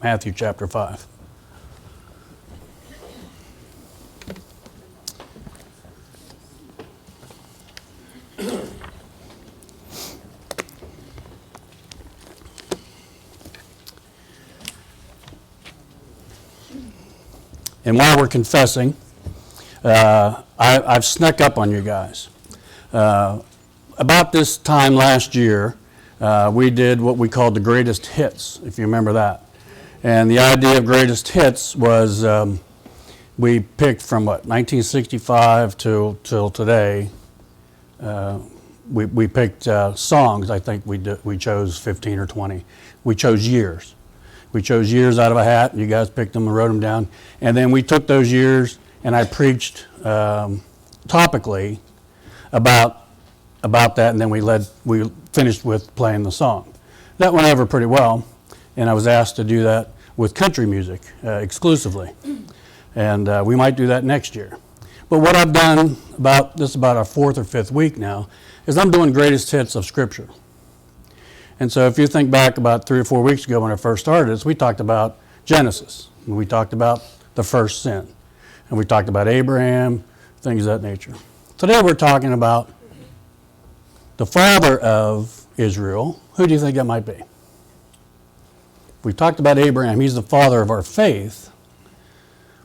Matthew chapter 5. And while we're confessing, I've snuck up on you guys. About this time last year, we did what we called the greatest hits, if you remember that. And the idea of greatest hits was we picked from 1965 till today. We picked songs. I think we chose 15 or 20. We chose years. We chose years out of a hat. You guys picked them and wrote them down. And then we took those years and I preached topically about that, and then we finished with playing the song. That went over pretty well, and I was asked to do that with country music exclusively. And we might do that next year. But what I've done about our fourth or fifth week now is I'm doing greatest hits of Scripture. And so if you think back about 3 or 4 weeks ago when I first started this, we talked about Genesis, and we talked about the first sin, and we talked about Abraham, things of that nature. Today we're talking about the father of Israel. Who do you think that might be? We talked about Abraham. He's the father of our faith.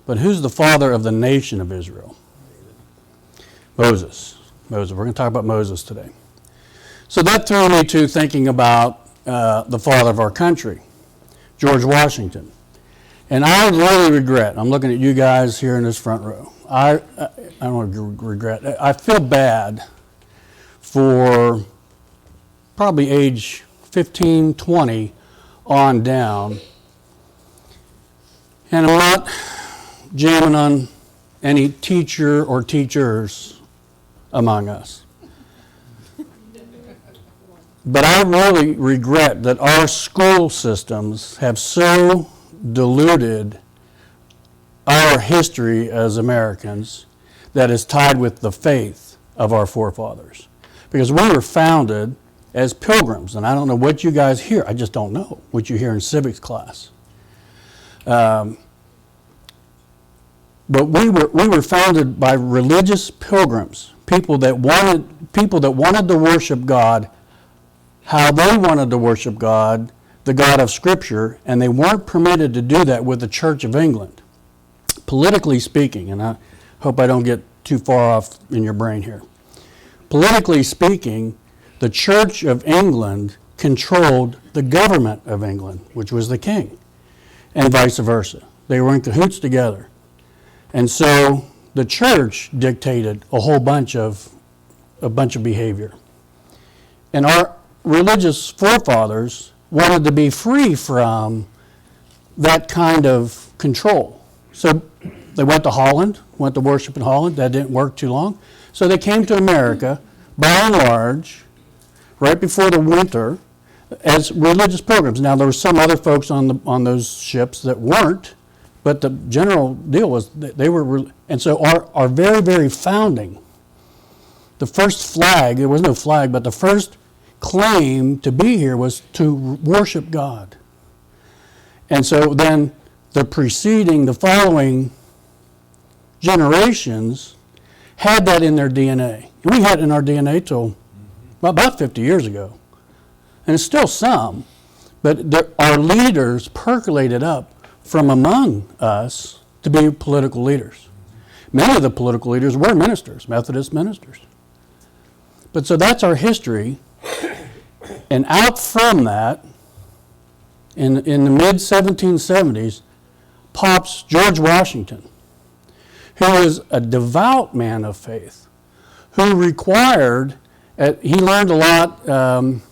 But who's the father of the nation of Israel? Moses. We're going to talk about Moses today. So that threw me to thinking about the father of our country, George Washington. And I really regret, I'm looking at you guys here in this front row. I don't regret, I feel bad for probably age 15, 20 on down. And I'm not jamming on any teacher or teachers among us. But I really regret that our school systems have so diluted our history as Americans that is tied with the faith of our forefathers. Because we were founded as pilgrims, and I don't know what you guys hear. I just don't know what you hear in civics class. But we were founded by religious pilgrims, people that wanted to worship God how they wanted to worship God, the God of Scripture, and they weren't permitted to do that with the Church of England. Politically speaking, and I hope I don't get too far off in your brain here. Politically speaking, the Church of England controlled the government of England, which was the king, and vice versa. They were in cahoots together. And so the church dictated a whole bunch of behavior. And our religious forefathers wanted to be free from that kind of control. So they went to Holland, went to worship in Holland. That didn't work too long. So they came to America, by and large, right before the winter, as religious pilgrims. Now, there were some other folks on those ships that weren't, but the general deal was that they were, and so our very, very founding, the first flag, there was no flag, but the first claim to be here was to worship God. And so then the following generations had that in their DNA. And we had it in our DNA till about 50 years ago. And it's still some, but our leaders percolated up from among us to be political leaders. Many of the political leaders were ministers, Methodist ministers. But so that's our history. And out from that, in the mid-1770s, pops George Washington, who was a devout man of faith, who required, he learned a lot on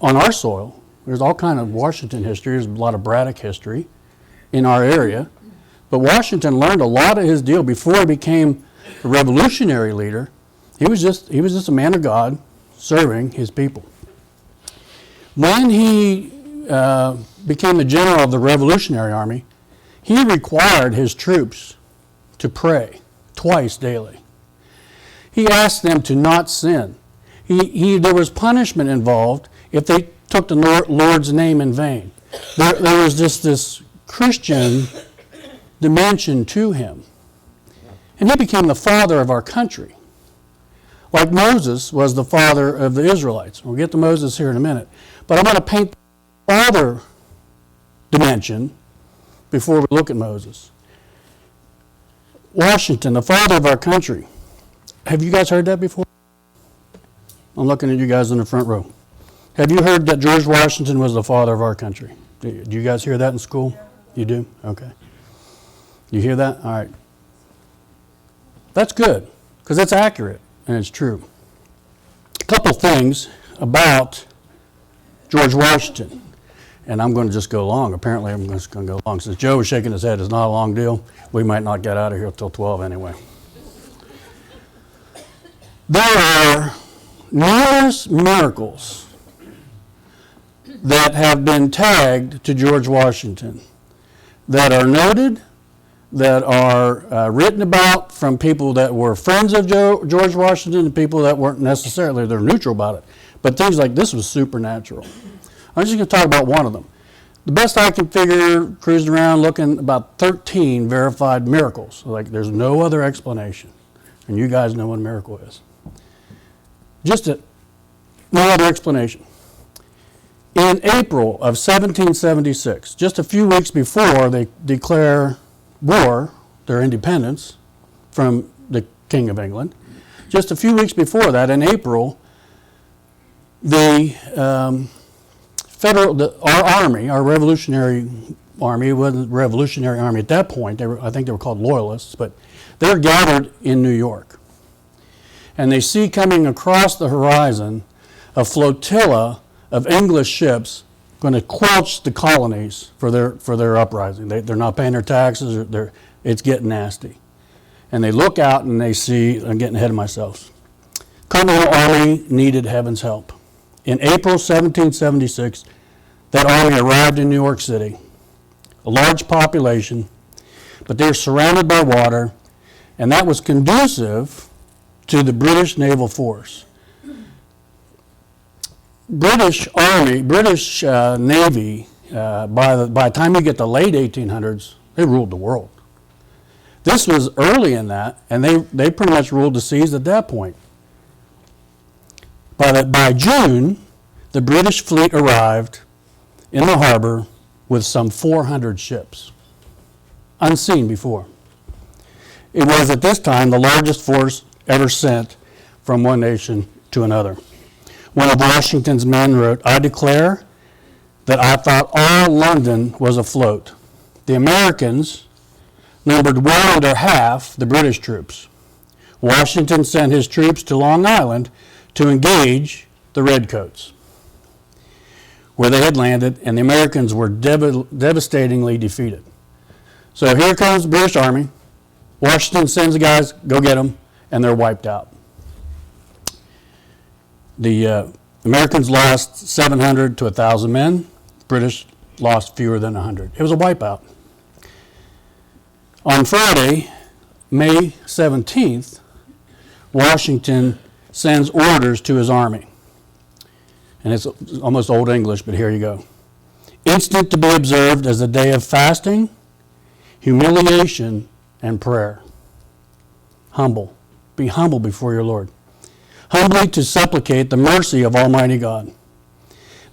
our soil. There's all kind of Washington history. There's a lot of Braddock history in our area. But Washington learned a lot of his deal before he became a revolutionary leader. He was just a man of God serving his people. When he became the general of the Revolutionary Army, he required his troops to pray twice daily. He asked them to not sin. There was punishment involved if they took the Lord's name in vain. There was just this Christian dimension to him. And he became the father of our country. Like Moses was the father of the Israelites. We'll get to Moses here in a minute. But I'm going to paint the father dimension before we look at Moses. Washington, the father of our country. Have you guys heard that before? I'm looking at you guys in the front row. Have you heard that George Washington was the father of our country? Do you guys hear that in school? You do? Okay. You hear that? All right. That's good, because it's accurate and it's true. A couple things about George Washington, and I'm going to just go long. Apparently I'm just going to go long. Since Joe was shaking his head, it's not a long deal. We might not get out of here till 12 anyway. There are numerous miracles that have been tagged to George Washington that are noted, that are written about from people that were friends of George Washington and people that weren't necessarily, they're neutral about it. But things like this was supernatural. I'm just going to talk about one of them. The best I can figure, cruising around looking, about 13 verified miracles. Like there's no other explanation. And you guys know what a miracle is. No other explanation. In April of 1776, just a few weeks before they declare war, their independence from the King of England, just a few weeks before that, in April, our army, our Revolutionary Army, it wasn't Revolutionary Army at that point, I think they were called Loyalists, but they're gathered in New York. And they see coming across the horizon a flotilla of English ships going to squelch the colonies for their uprising. They're not paying their taxes. It's getting nasty. And they look out and they see, I'm getting ahead of myself. Continental Army needed heaven's help. In April 1776, that army arrived in New York City, a large population, but they're surrounded by water, and that was conducive to the British naval force. British Army, British Navy, by the time you get to the late 1800s, they ruled the world. This was early in that, and they pretty much ruled the seas at that point. By June, the British fleet arrived in the harbor with some 400 ships, unseen before. It was at this time the largest force ever sent from one nation to another. One of Washington's men wrote, "I declare that I thought all London was afloat." The Americans numbered well under half the British troops. Washington sent his troops to Long Island to engage the Redcoats, where they had landed, and the Americans were devastatingly defeated. So here comes the British Army. Washington sends the guys, go get them, and they're wiped out. The Americans lost 700 to 1,000 men. The British lost fewer than 100. It was a wipeout. On Friday, May 17th, Washington sends orders to his army. And it's almost Old English, but here you go. Instant to be observed as a day of fasting, humiliation, and prayer. Humble. Be humble before your Lord. Humbly to supplicate the mercy of Almighty God,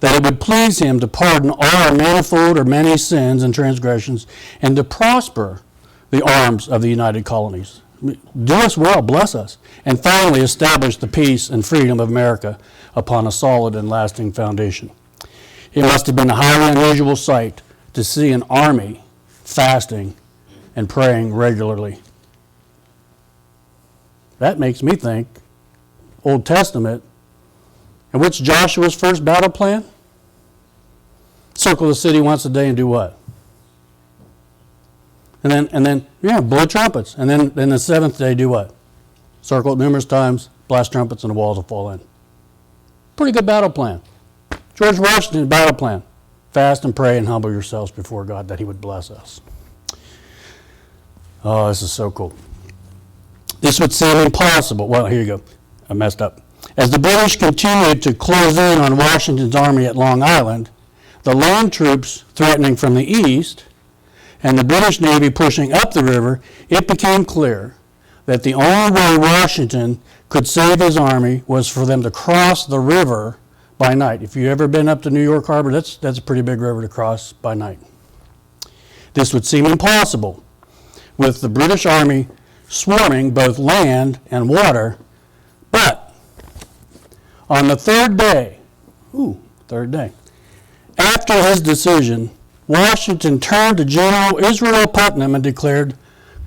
that it would please him to pardon all our manifold or many sins and transgressions, and to prosper the arms of the United Colonies. Do us well, bless us, and finally establish the peace and freedom of America upon a solid and lasting foundation. It must have been a highly unusual sight to see an army fasting and praying regularly. That makes me think Old Testament. And what's Joshua's first battle plan? Circle the city once a day and do what? And then blow trumpets. And then the seventh day do what? Circle it numerous times, blast trumpets, and the walls will fall in. Pretty good battle plan. George Washington's battle plan. Fast and pray and humble yourselves before God that he would bless us. Oh, this is so cool. This would seem impossible. Well, here you go. I messed up. As the British continued to close in on Washington's army at Long Island, the land troops threatening from the east, and the British Navy pushing up the river, it became clear that the only way Washington could save his army was for them to cross the river by night. If you've ever been up to New York Harbor, that's a pretty big river to cross by night. This would seem impossible, with the British Army swarming both land and water. But on the third day, after his decision, Washington turned to General Israel Putnam and declared,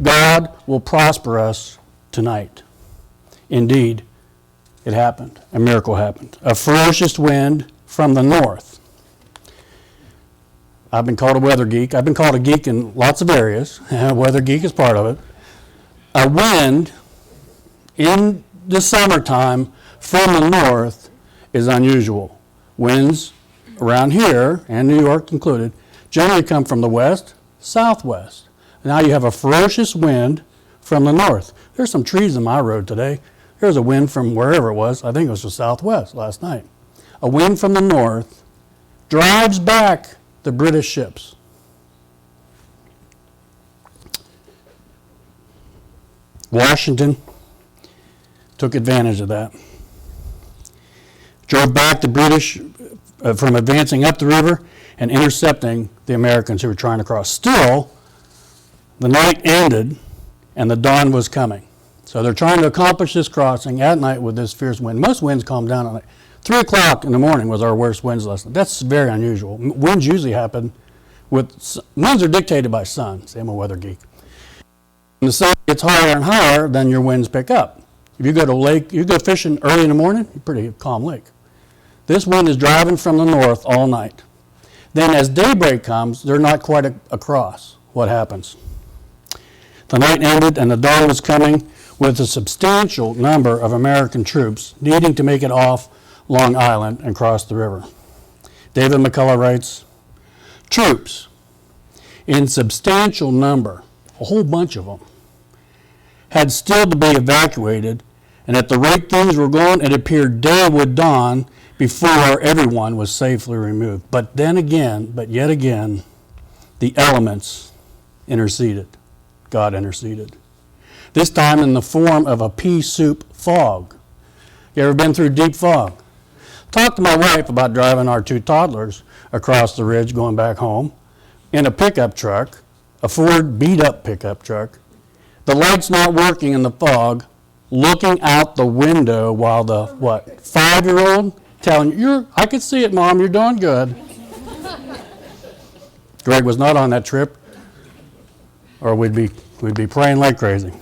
"God will prosper us tonight." Indeed, it happened. A miracle happened. A ferocious wind from the north. I've been called a weather geek. I've been called a geek in lots of areas. Weather geek is part of it. A wind in the summertime from the north is unusual. Winds around here, and New York included, generally come from the west, southwest. Now you have a ferocious wind from the north. There's some trees in my road today. There's a wind from wherever it was. I think it was the southwest last night. A wind from the north drives back the British ships. Washington took advantage of that. Drove back the British from advancing up the river and intercepting the Americans who were trying to cross. Still, the night ended and the dawn was coming. So they're trying to accomplish this crossing at night with this fierce wind. Most winds calm down at night. 3 o'clock in the morning was our worst winds last night. That's very unusual. Winds usually happen winds are dictated by sun. See, I'm a weather geek. When the sun gets higher and higher, then your winds pick up. If you go to a lake, you go fishing early in the morning, you're pretty calm lake. This wind is driving from the north all night. Then as daybreak comes, they're not quite across. What happens? The night ended and the dawn was coming with a substantial number of American troops needing to make it off Long Island and cross the river. David McCullough writes, troops in substantial number, a whole bunch of them, had still to be evacuated, and at the rate things were going, it appeared day would dawn before everyone was safely removed. But yet again, the elements interceded. God interceded. This time in the form of a pea soup fog. You ever been through deep fog? Talked to my wife about driving our 2 toddlers across the ridge going back home in a pickup truck, a Ford beat-up pickup truck. The light's not working in the fog, looking out the window while the, 5-year-old telling you, I can see it, Mom, you're doing good. Greg was not on that trip, or we'd be praying like crazy.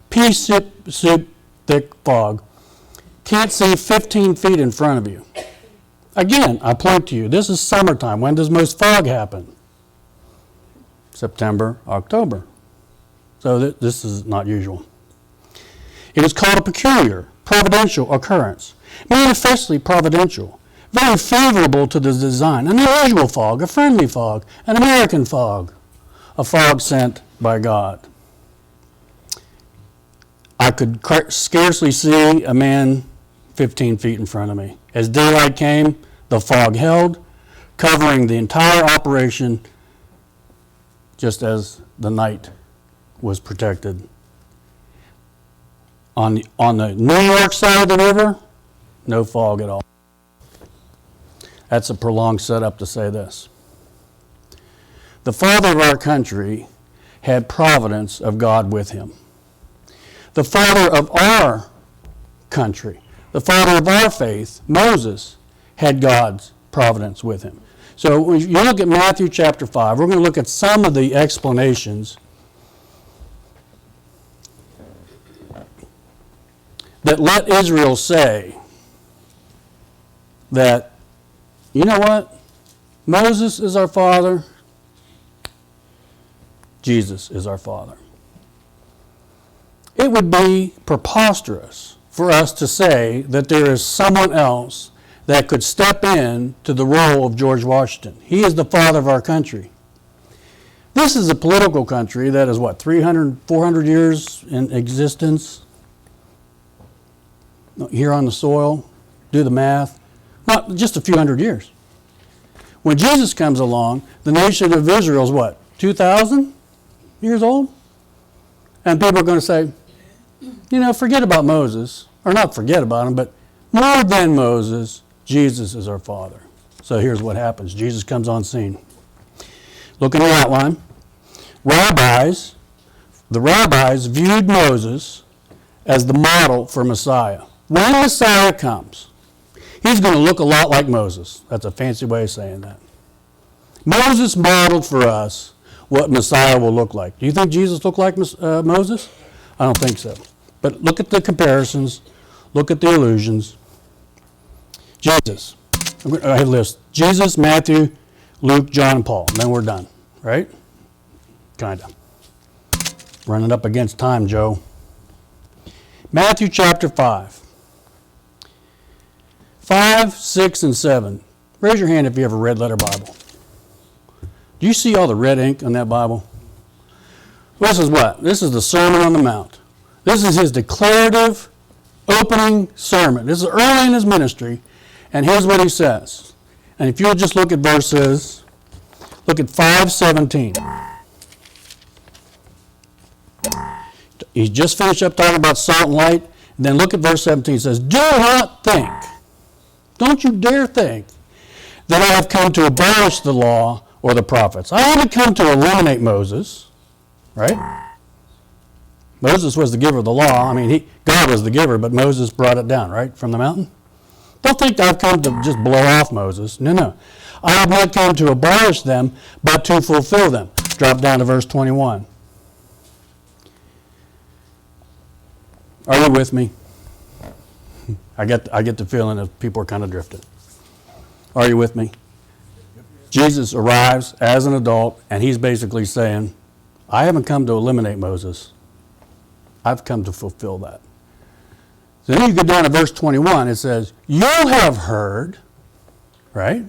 Pea soup thick fog. Can't see 15 feet in front of you. Again, I point to you, this is summertime. When does most fog happen? September, October. So this is not usual. It is called a peculiar, providential occurrence. Manifestly providential. Very favorable to the design. An unusual fog, a friendly fog, an American fog. A fog sent by God. I could scarcely see a man 15 feet in front of me. As daylight came, the fog held, covering the entire operation, just as the night was protected. On the New York side of the river, no fog at all. That's a prolonged setup to say this. The father of our country had providence of God with him. The father of our country, the father of our faith, Moses, had God's providence with him. So when you look at Matthew chapter 5, we're going to look at some of the explanations that let Israel say that, you know what? Moses is our father. Jesus is our father. It would be preposterous for us to say that there is someone else that could step in to the role of George Washington. He is the father of our country. This is a political country that is, 300, 400 years in existence here on the soil. Do the math. Not just a few hundred years. When Jesus comes along, the nation of Israel is 2,000 years old? And people are going to say, forget about Moses. Or not forget about him, but more than Moses, Jesus is our Father. So here's what happens. Jesus comes on scene. Look in the outline. The rabbis viewed Moses as the model for Messiah. When Messiah comes, he's going to look a lot like Moses. That's a fancy way of saying that. Moses modeled for us what Messiah will look like. Do you think Jesus looked like Moses? I don't think so. But look at the comparisons. Look at the allusions. Jesus. I have a list. Jesus, Matthew, Luke, John, and Paul. And then we're done. Right? Kind of. Running up against time, Joe. Matthew chapter 5. 5, 6, and 7. Raise your hand if you have a red letter Bible. Do you see all the red ink on that Bible? This is what? This is the Sermon on the Mount. This is his declarative opening sermon. This is early in his ministry. And here's what he says. And if you'll just look at verses, look at 5:17. He's just finished up talking about salt and light. And then look at verse 17. It says, do not think, don't you dare think, that I have come to abolish the law or the prophets. I haven't come to eliminate Moses, right? Moses was the giver of the law. I mean, God was the giver, but Moses brought it down, right, from the mountain. Don't think I've come to just blow off Moses. No. I have not come to abolish them, but to fulfill them. Drop down to verse 21. Are you with me? I get the feeling that people are kind of drifting. Are you with me? Jesus arrives as an adult, and he's basically saying, I haven't come to eliminate Moses. I've come to fulfill that. So then you go down to verse 21. It says, you have heard, right?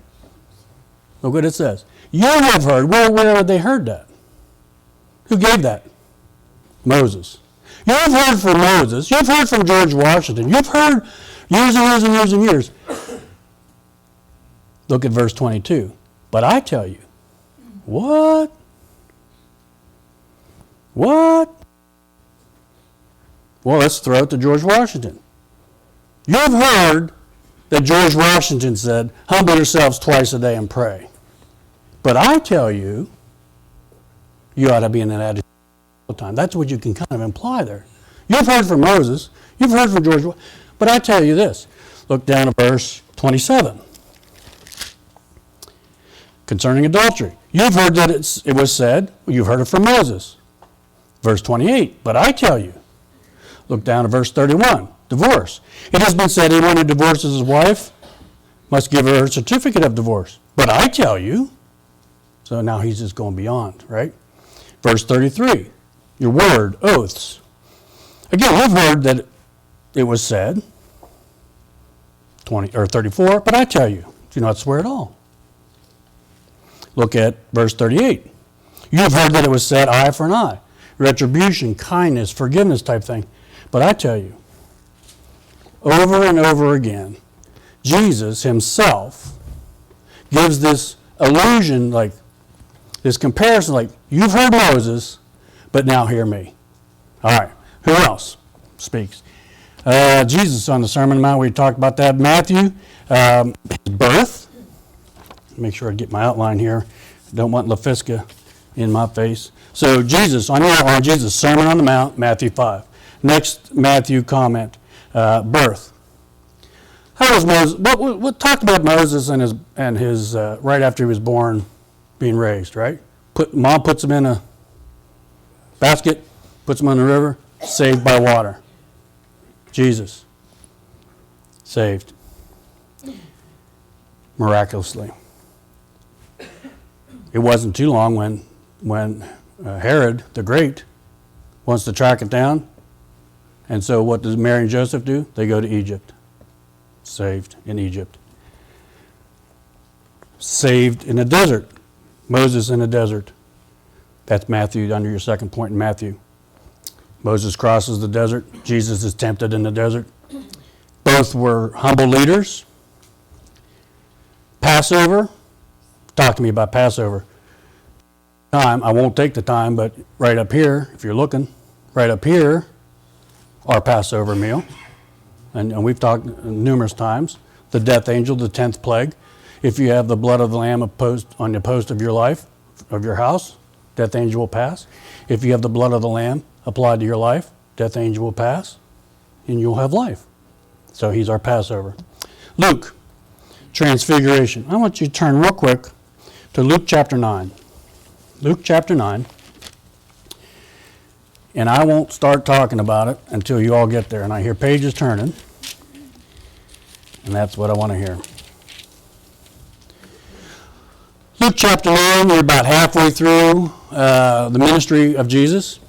Look what it says. You have heard. Where have they heard that? Who gave that? Moses. You've heard from Moses. You've heard from George Washington. You've heard years and years and years and years. Look at verse 22. But I tell you, what? What? Well, let's throw it to George Washington. You've heard that George Washington said, humble yourselves twice a day and pray. But I tell you, you ought to be in that attitude all the time. That's what you can kind of imply there. You've heard from Moses. You've heard from George. But I tell you this. Look down at verse 27. Concerning adultery. You've heard that it was said, you've heard it from Moses. Verse 28. But I tell you. Look down at verse 31. Divorce. It has been said anyone who divorces his wife must give her a certificate of divorce. But I tell you. So now he's just going beyond, right? Verse 33. Your word, oaths. Again, we've heard that it was said. 34. But I tell you, do not swear at all. Look at verse 38. You have heard that it was said, eye for an eye. Retribution, kindness, forgiveness type thing. But I tell you, over and over again, Jesus himself gives this illusion, like this comparison, like, you've heard Moses, but now hear me. All right, who else speaks? Jesus on the Sermon on the Mount, we talked about that. Matthew, his birth. Make sure I get my outline here. I don't want LaFisca in my face. So Jesus, on your outline, Jesus, Sermon on the Mount, Matthew 5. Next Matthew comment, birth. How was Moses? What talked about Moses and his right after he was born, being raised, right? Mom puts him in a basket, puts him in the river, saved by water. Jesus, saved miraculously. It wasn't too long when Herod the Great wants to track it down. And so what does Mary and Joseph do? They go to Egypt. Saved in Egypt. Saved in the desert. Moses in the desert. That's Matthew, under your second point in Matthew. Moses crosses the desert. Jesus is tempted in the desert. Both were humble leaders. Passover. Talk to me about Passover. time, I won't take the time, but right up here, if you're looking, right up here, our Passover meal. And we've talked numerous times. The death angel, the 10th plague. If you have the blood of the lamb on the post of your life, of your house, death angel will pass. If you have the blood of the lamb applied to your life, death angel will pass, and you'll have life. So he's our Passover. Luke, transfiguration. I want you to turn real quick to Luke chapter 9. Luke chapter 9. And I won't start talking about it until you all get there. And I hear pages turning. And that's what I want to hear. Luke chapter 9, we're about halfway through the ministry of Jesus.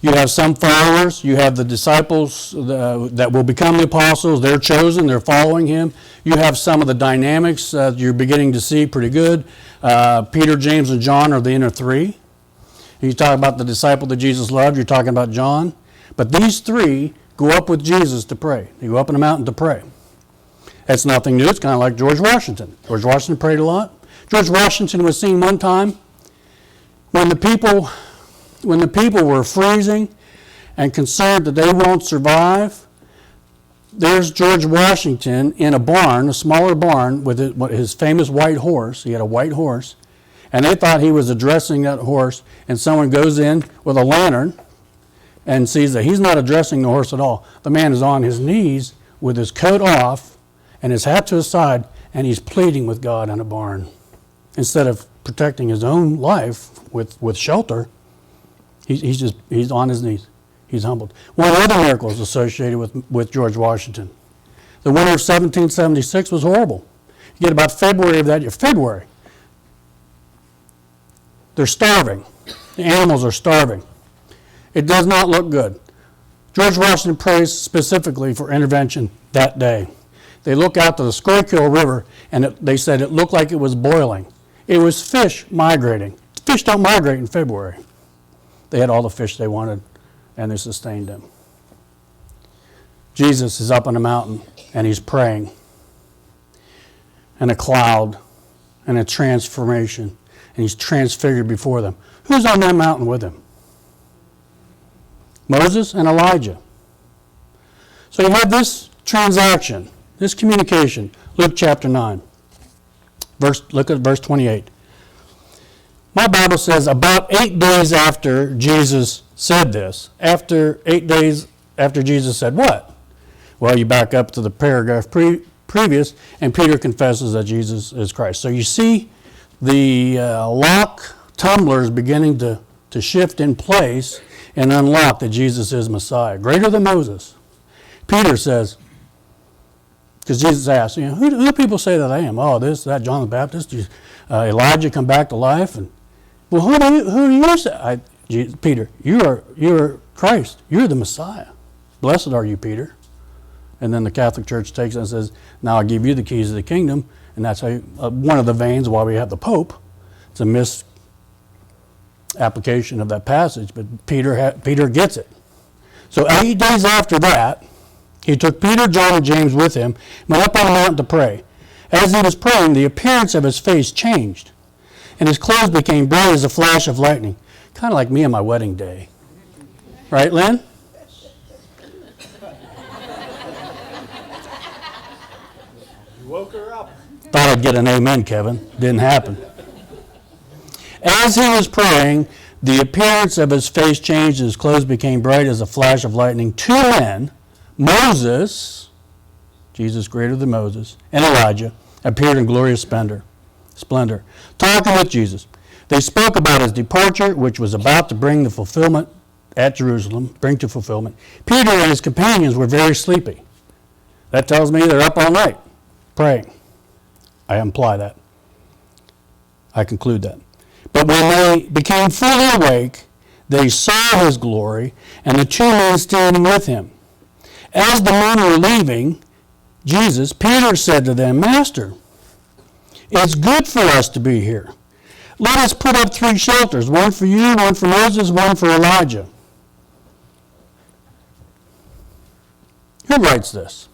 You have some followers. You have the disciples that will become the apostles. They're chosen. They're following him. You have some of the dynamics you're beginning to see pretty good. Peter, James, and John are the inner three. You talk about the disciple that Jesus loved. You're talking about John. But these three go up with Jesus to pray. They go up on the mountain to pray. That's nothing new. It's kind of like George Washington. George Washington prayed a lot. George Washington was seen one time when the people were freezing and concerned that they won't survive. There's George Washington in a barn, a smaller barn, with his famous white horse. He had a white horse. And they thought he was addressing that horse, and someone goes in with a lantern and sees that he's not addressing the horse at all. The man is on his knees with his coat off and his hat to his side, and he's pleading with God in a barn. Instead of protecting his own life with shelter, he's on his knees. He's humbled. One of the other miracles associated with George Washington. The winter of 1776 was horrible. You get about February of that year. February. They're starving. The animals are starving. It does not look good. George Washington prays specifically for intervention that day. They look out to the Schuylkill River, and they said it looked like it was boiling. It was fish migrating. Fish don't migrate in February. They had all the fish they wanted, and they sustained them. Jesus is up on a mountain, and he's praying. And a cloud, and a transformation, and he's transfigured before them. Who's on that mountain with him? Moses and Elijah. So you have this transaction, this communication. Luke chapter 9. Look at verse 28. My Bible says about 8 days after Jesus said this, after 8 days after Jesus said what? Well, you back up to the paragraph previous, and Peter confesses that Jesus is Christ. So you see the lock tumblers beginning to shift in place and unlock that Jesus is Messiah, greater than Moses. Peter says, because Jesus asked, who do people say that I am? Oh, this, that, John the Baptist, Elijah come back to life. And well, who do you say? Peter, you're Christ. You're the Messiah. Blessed are you, Peter. And then the Catholic Church takes it and says, now I'll give you the keys of the kingdom. And that's how one of the veins why we have the Pope. It's a misapplication of that passage, but Peter gets it. So 8 days after that, he took Peter, John, and James with him, went up on the mountain to pray. As he was praying, the appearance of his face changed, and his clothes became bright as a flash of lightning. Kind of like me on my wedding day. Right, Lynn? You woke her up. Thought I'd get an amen, Kevin. Didn't happen. As he was praying, the appearance of his face changed, and his clothes became bright as a flash of lightning. Two men, Moses, Jesus greater than Moses, and Elijah, appeared in glorious splendor, talking with Jesus. They spoke about his departure, which was about to bring the fulfillment at Jerusalem, bring to fulfillment. Peter and his companions were very sleepy. That tells me they're up all night praying. I imply that. I conclude that. But when they became fully awake, they saw his glory and the two men standing with him. As the men were leaving Jesus, Peter said to them, Master, it's good for us to be here. Let us put up 3 shelters, one for you, one for Moses, one for Elijah. Who writes this?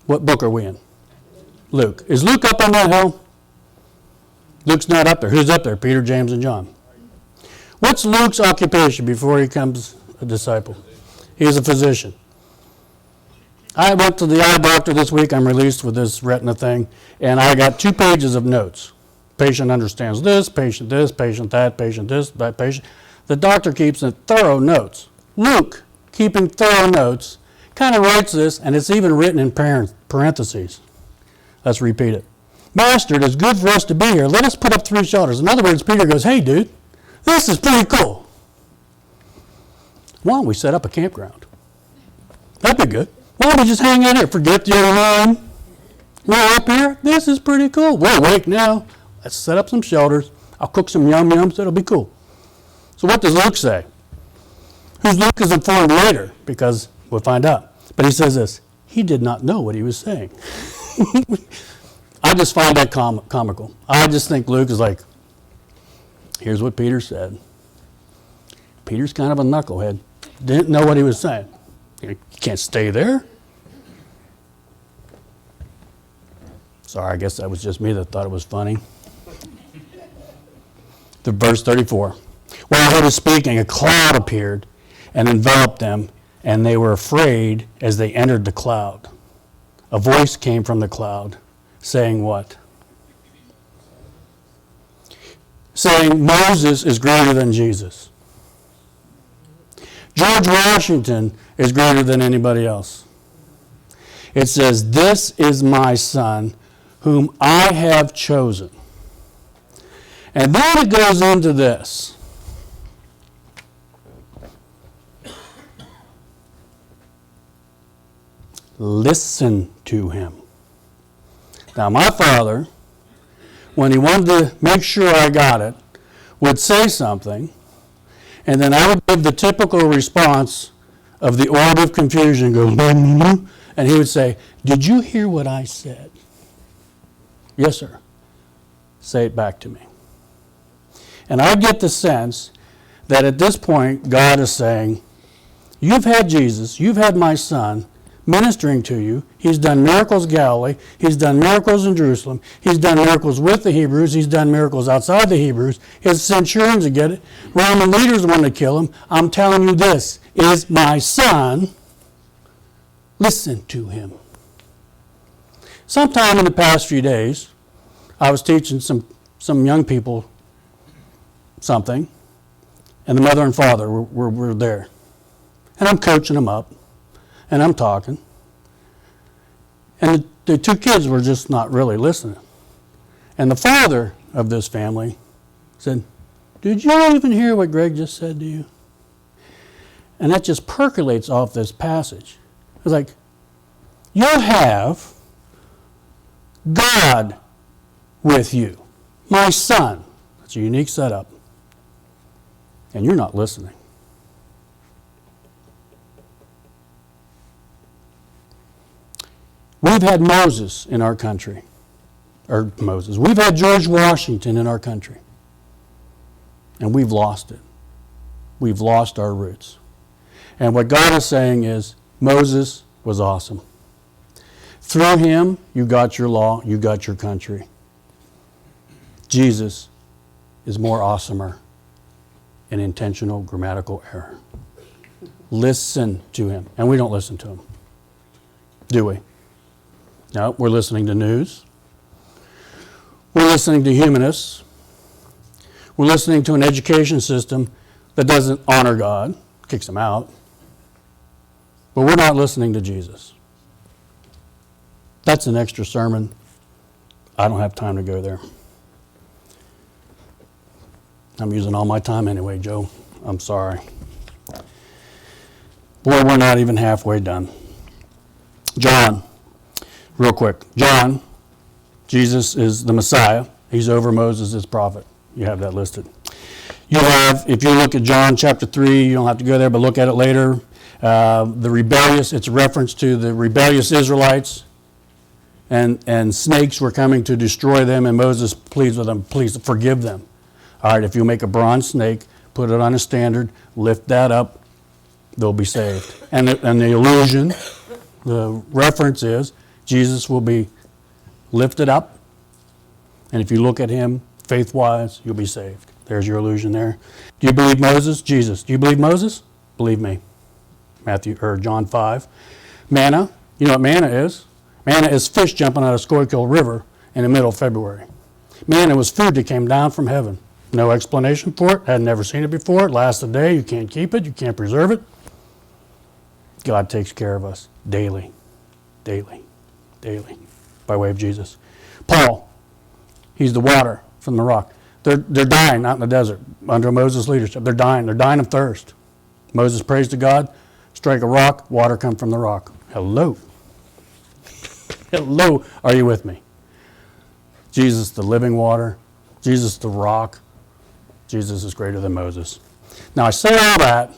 What book are we in? Luke. Is Luke up on that hill? Luke's not up there. Who's up there? Peter, James, and John. What's Luke's occupation before he becomes a disciple? He's a physician. I went to the eye doctor this week. I'm released with this retina thing, and I got 2 pages of notes. Patient understands this, patient that, patient this, that patient. The doctor keeps thorough notes. Luke, keeping thorough notes, kind of writes this, and it's even written in parentheses. Let's repeat it. Master, it is good for us to be here. Let us put up 3 shelters. In other words, Peter goes, hey, dude, this is pretty cool. Why don't we set up a campground? That'd be good. Why don't we just hang out here? Forget the other one. We're up here. This is pretty cool. We're awake now. Let's set up some shelters. I'll cook some yum-yums. It'll be cool. So what does Luke say? Who's Luke is informed later, because we'll find out. But he says this. He did not know what he was saying. I just find that comical. I just think Luke is like, here's what Peter said. Peter's kind of a knucklehead. Didn't know what he was saying. You can't stay there. Sorry, I guess that was just me that thought it was funny. The verse 34. While he was speaking, a cloud appeared and enveloped them, and they were afraid as they entered the cloud. A voice came from the cloud, saying what? Saying Moses is greater than Jesus. George Washington is greater than anybody else. It says, this is my son, whom I have chosen. And then it goes into this. Listen to him. Now, my father, when he wanted to make sure I got it, would say something, and then I would give the typical response of the orb of confusion, go, and he would say, did you hear what I said? Yes, sir. Say it back to me. And I get the sense that at this point, God is saying, you've had Jesus, you've had my son ministering to you. He's done miracles in Galilee. He's done miracles in Jerusalem. He's done miracles with the Hebrews. He's done miracles outside the Hebrews. His centurions get it. Roman leaders want to kill him. I'm telling you, this is my son. Listen to him. Sometime in the past few days, I was teaching some young people something, and the mother and father were there. And I'm coaching them up, and I'm talking. And the 2 kids were just not really listening. And the father of this family said, did you even hear what Greg just said to you? And that just percolates off this passage. It's like, you have God with you, my son. That's a unique setup. And you're not listening. We've had Moses in our country. We've had George Washington in our country. And we've lost it. We've lost our roots. And what God is saying is, Moses was awesome. Through him, you got your law, you got your country. Jesus is more awesomer in intentional grammatical error. Listen to him. And we don't listen to him. Do we? No, we're listening to news. We're listening to humanists. We're listening to an education system that doesn't honor God, kicks him out. But we're not listening to Jesus. That's an extra sermon. I don't have time to go there. I'm using all my time anyway, Joe. I'm sorry. Boy, we're not even halfway done. John, real quick. John, Jesus is the Messiah. He's over Moses as prophet. You have that listed. You have, if you look at John chapter 3, you don't have to go there, but look at it later. It's a reference to the rebellious Israelites. And snakes were coming to destroy them, and Moses pleads with them, please forgive them. All right, if you make a bronze snake, put it on a standard, lift that up, they'll be saved. And the illusion, the reference is, Jesus will be lifted up, and if you look at him faith-wise, you'll be saved. There's your illusion there. Do you believe Moses? Jesus. Do you believe Moses? Believe me. John 5. Manna. You know what manna is? Manna is fish jumping out of Schuylkill River in the middle of February. Manna was food that came down from heaven. No explanation for it. Had never seen it before. It lasts a day. You can't keep it. You can't preserve it. God takes care of us daily, daily, daily, by way of Jesus. Paul, he's the water from the rock. They're dying out in the desert under Moses' leadership. They're dying of thirst. Moses prays to God, strike a rock, water come from the rock. Hello. Hello, are you with me? Jesus, the living water. Jesus, the rock. Jesus is greater than Moses. Now I say all that.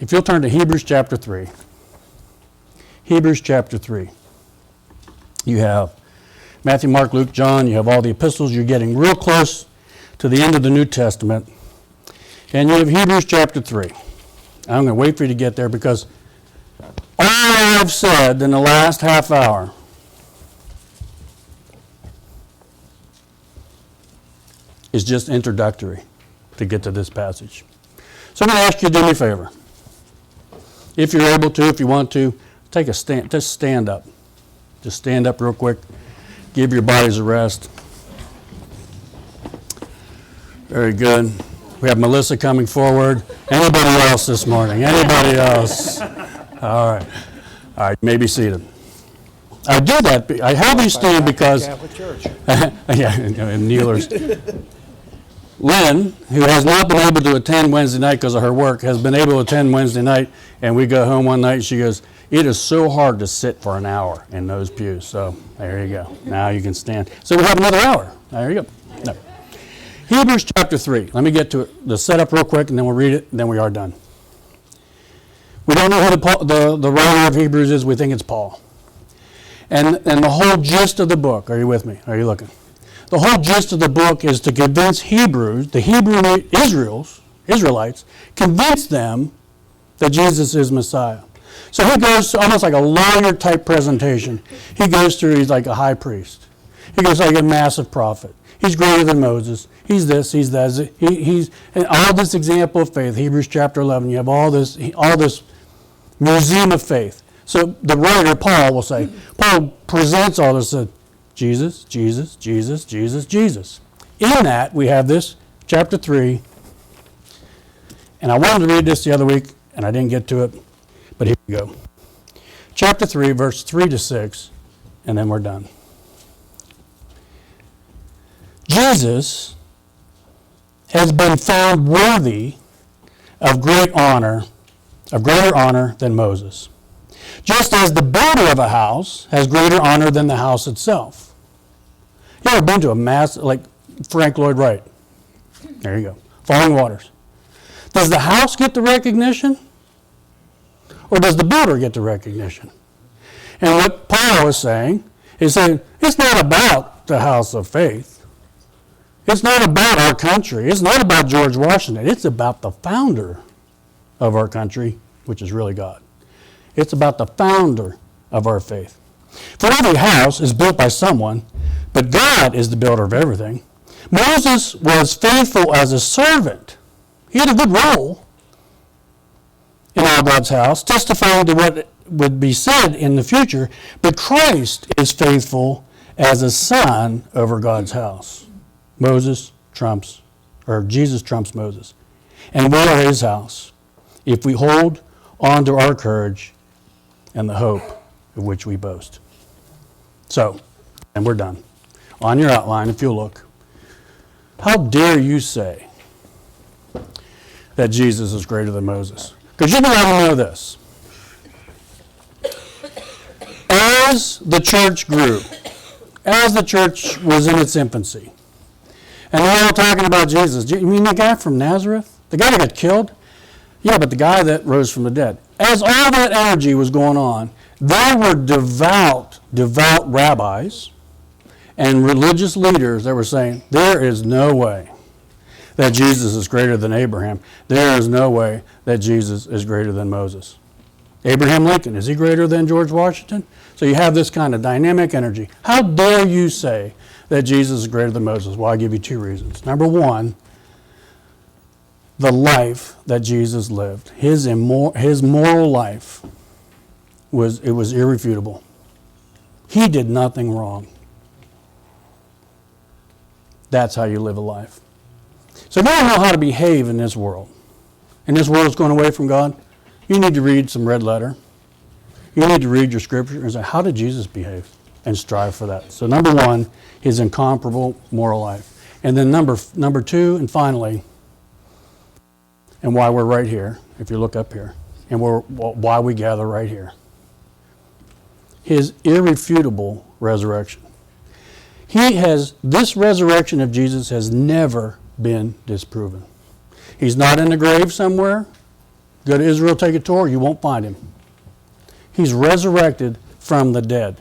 If you'll turn to Hebrews chapter 3. Hebrews chapter 3. You have Matthew, Mark, Luke, John. You have all the epistles. You're getting real close to the end of the New Testament. And you have Hebrews chapter 3. I'm going to wait for you to get there because all I've said in the last half hour is just introductory to get to this passage. So I'm going to ask you to do me a favor. If you're able to, if you want to, take a stand. Just stand up. Just stand up real quick. Give your bodies a rest. Very good. We have Melissa coming forward. Anybody else this morning? Anybody else? All right. All right, you may be seated. I do that. I have you stand because... Catholic Church. Yeah, and kneelers. Lynn, who has not been able to attend Wednesday night because of her work, has been able to attend Wednesday night, and we go home one night, and she goes, it is so hard to sit for an hour in those pews. So there you go. Now you can stand. So we have another hour. There you go. No. Hebrews chapter 3. Let me get to it, the setup real quick, and then we'll read it, and then we are done. We don't know who the writer of Hebrews is. We think it's Paul. And the whole gist of the book, are you with me? Are you looking? The whole gist of the book is to convince Hebrews, the Hebrew Israelites, convince them that Jesus is Messiah. So he goes almost like a lawyer-type presentation. He goes through, he's like a high priest. He goes like a massive prophet. He's greater than Moses. He's this, he's that. He's and all this example of faith, Hebrews chapter 11, you have all this museum of faith. So the writer, Paul, will say, Paul presents all this, Jesus, Jesus, Jesus, Jesus, Jesus. In that, we have this, chapter 3, and I wanted to read this the other week, and I didn't get to it, but here we go. Chapter 3, verse 3 to 6, and then we're done. Jesus has been found worthy of greater honor than Moses. Just as the builder of a house has greater honor than the house itself. You ever been to a mass, like Frank Lloyd Wright? There you go. Falling Waters. Does the house get the recognition? Or does the builder get the recognition? And what Paul is saying, it's not about the house of faith. It's not about our country. It's not about George Washington. It's about the founder of our country, which is really God. It's about the founder of our faith. For every house is built by someone, but God is the builder of everything. Moses was faithful as a servant. He had a good role in all God's house, testifying to what would be said in the future, but Christ is faithful as a son over God's house. Jesus trumps Moses. And we are his house if we hold on to our courage and the hope of which we boast. So, and we're done. On your outline, if you'll look, how dare you say that Jesus is greater than Moses? Because you know I don't know this. As the church grew, as the church was in its infancy, and we're all talking about Jesus. You mean the guy from Nazareth? The guy that got killed? Yeah, but the guy that rose from the dead. As all that energy was going on, there were devout rabbis and religious leaders that were saying, there is no way that Jesus is greater than Abraham. There is no way that Jesus is greater than Moses. Abraham Lincoln, is he greater than George Washington? So you have this kind of dynamic energy. How dare you say that Jesus is greater than Moses? Well, I'll give you two reasons. Number one, the life that Jesus lived, his moral life, was irrefutable. He did nothing wrong. That's how you live a life. So if you don't know how to behave in this world, and this world is going away from God, you need to read some red letter. You need to read your scripture and say, how did Jesus behave? And strive for that. So number one, his incomparable moral life. And then number two, and finally, and why we're right here, if you look up here, and why we gather right here, his irrefutable resurrection. This resurrection of Jesus has never been disproven. He's not in the grave somewhere. Go to Israel, take a tour, you won't find him. He's resurrected from the dead.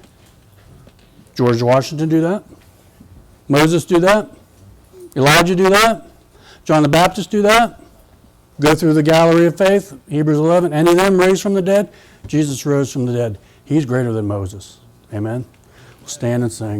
George Washington do that? Moses do that? Elijah do that? John the Baptist do that? Go through the gallery of faith, Hebrews 11, any of them raised from the dead? Jesus rose from the dead. He's greater than Moses. Amen? We'll stand and sing.